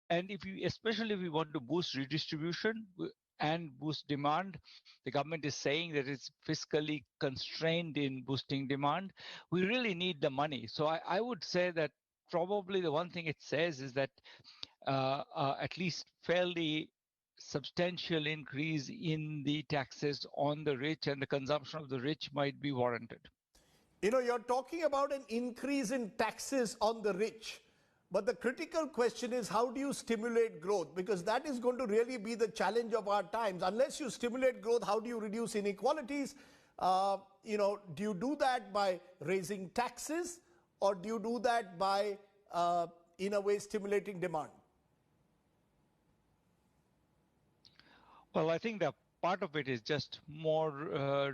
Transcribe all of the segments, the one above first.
And especially if we want to boost redistribution and boost demand, the government is saying that it's fiscally constrained in boosting demand. We really need the money. So I would say that probably the one thing it says is that at least fairly substantial increase in the taxes on the rich and the consumption of the rich might be warranted. You're talking about an increase in taxes on the rich. But the critical question is, how do you stimulate growth? Because that is going to really be the challenge of our times. Unless you stimulate growth, how do you reduce inequalities? Do you do that by raising taxes, or do you do that by, in a way, stimulating demand? Well, I think that part of it is just more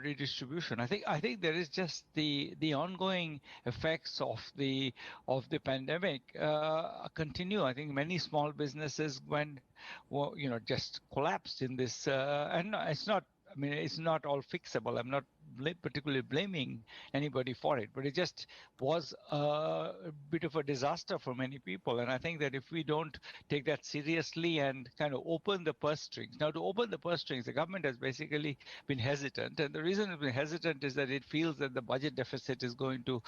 redistribution. I think there is just the ongoing effects of the pandemic continue. I think many small businesses just collapsed in this, and it's not. I mean, it's not all fixable. I'm not particularly blaming anybody for it, but it just was a bit of a disaster for many people. And I think that if we don't take that seriously and kind of open the purse strings. Now, to open the purse strings, the government has basically been hesitant. And the reason it's been hesitant is that it feels that the budget deficit is going to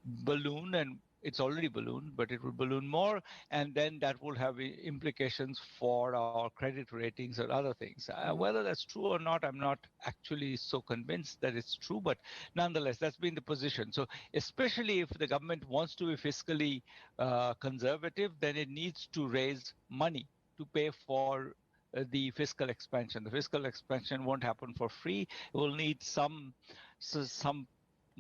balloon, and it's already ballooned, but it will balloon more, and then that will have implications for our credit ratings or other things. Whether that's true or not, I'm not actually so convinced that it's true, but nonetheless, that's been the position. So especially if the government wants to be fiscally conservative, then it needs to raise money to pay for the fiscal expansion. The fiscal expansion won't happen for free. It will need some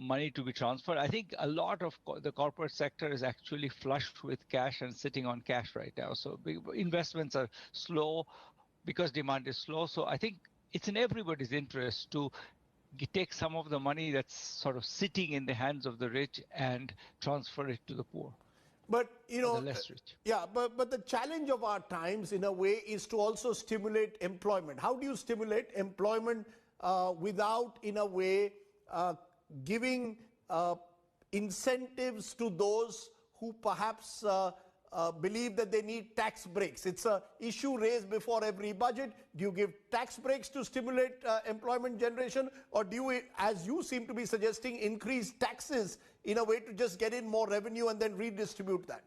money to be transferred. I think a lot of the corporate sector is actually flushed with cash and sitting on cash right now. So investments are slow because demand is slow. So I think it's in everybody's interest to take some of the money that's sort of sitting in the hands of the rich and transfer it to the poor. But, the less rich. Yeah, but the challenge of our times, in a way, is to also stimulate employment. How do you stimulate employment without, in a way, giving incentives to those who perhaps believe that they need tax breaks? It's an issue raised before every budget. Do you give tax breaks to stimulate employment generation, or do you, as you seem to be suggesting, increase taxes in a way to just get in more revenue and then redistribute that?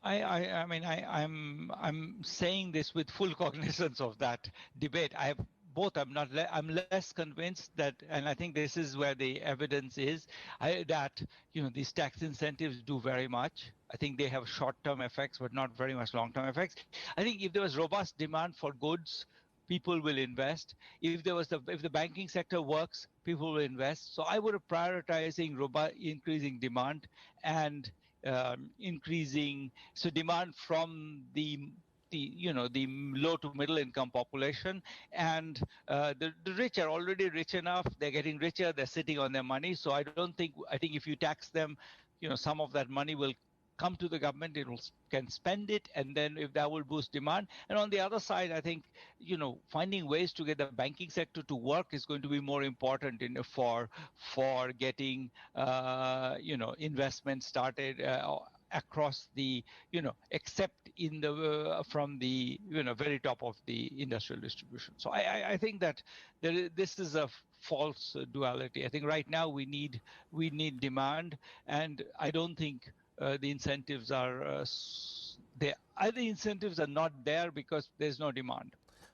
I'm saying this with full cognizance of that debate. I'm less convinced that, and I think this is where the evidence is, that these tax incentives do very much. I think they have short-term effects, but not very much long-term effects. I think if there was robust demand for goods, people will invest. If the banking sector works, people will invest. So I would have prioritizing increasing demand and increasing demand from the low to middle income population, and the rich are already rich enough. They're getting richer. They're sitting on their money. So I think if you tax them, some of that money will come to the government. It can spend it, and then if that will boost demand. And on the other side, I think finding ways to get the banking sector to work is going to be more important for getting investment started across the except in the from the very top of the industrial distribution. So I think that this is a false duality. I think right now we need demand, and I don't think the incentives are there. Either incentives are not there because there's no demand.